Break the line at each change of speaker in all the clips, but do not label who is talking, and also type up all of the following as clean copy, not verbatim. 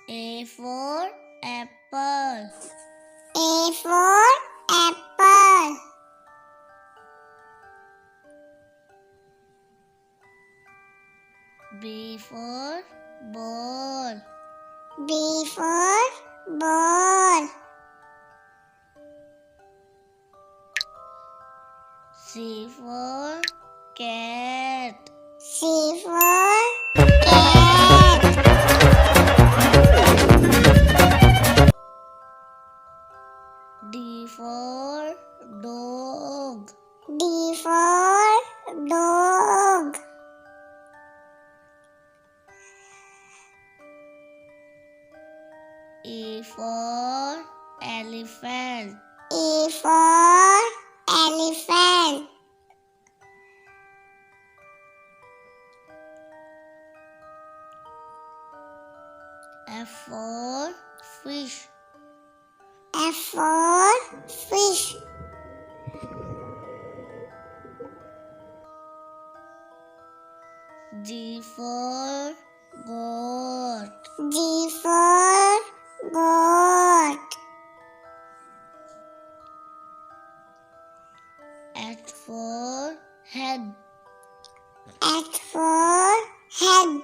A for apple.
A for apple.
B for ball.
B for ball.
C for cat.
C for cat.
D for dog.
D for dog.
E for elephant.
E for elephant.
F for fish.
F for fish.
G for goat.
G for goat.
H for head.
H for head.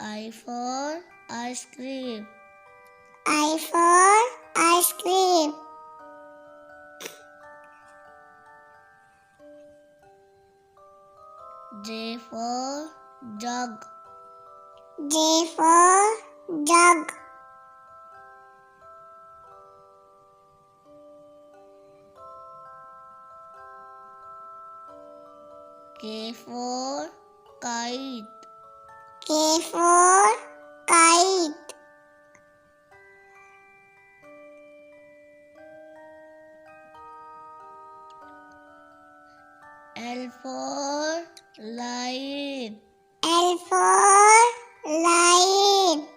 I for ice cream.
I for ice cream.
J for jug.
J for jug.
K for kite.
K for kite.
L for lion.
L for lion.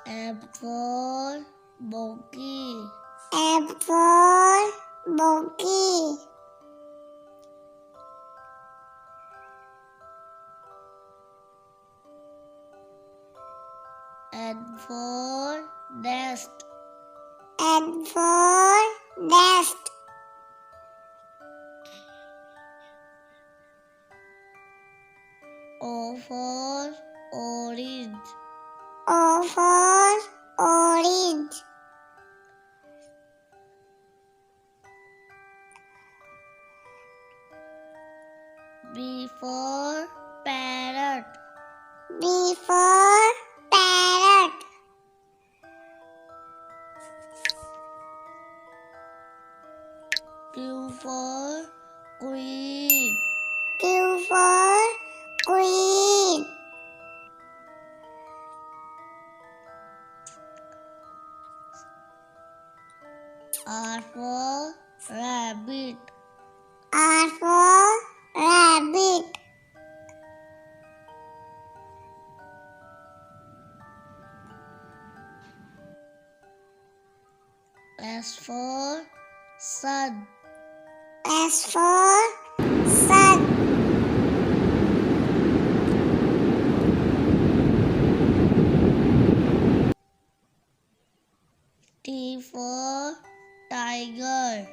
M for monkey.
M for monkey.
N for nest.
N for nest.
O for orange.
O for orange.
B for parrot.
B for parrot.
Q for queen.
Q for queen.
R for rabbit.
R for rabbit.
S for sun.
S for sun.
T for tiger.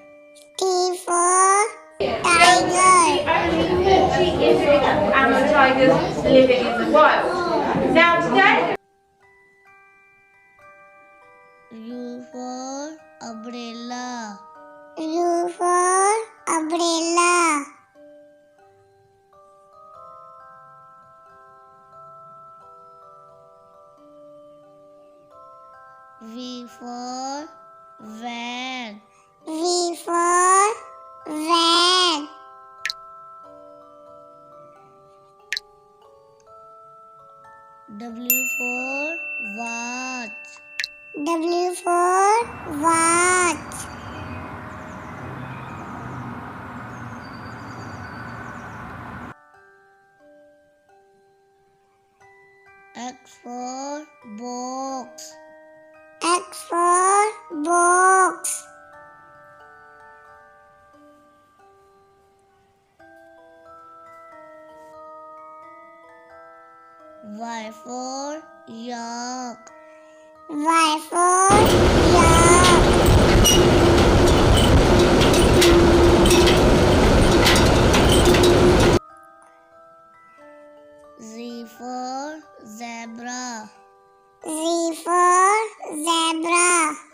T for tiger.
Only 40 individual adult tigers living in the wild. Now today,
U for umbrella.
U for umbrella.
V for van.
V for van.
W for watch.
W for watch.
X for box.
X for box.
Y for yak.
Y for yak.
Z for zebra.
Z for zebra.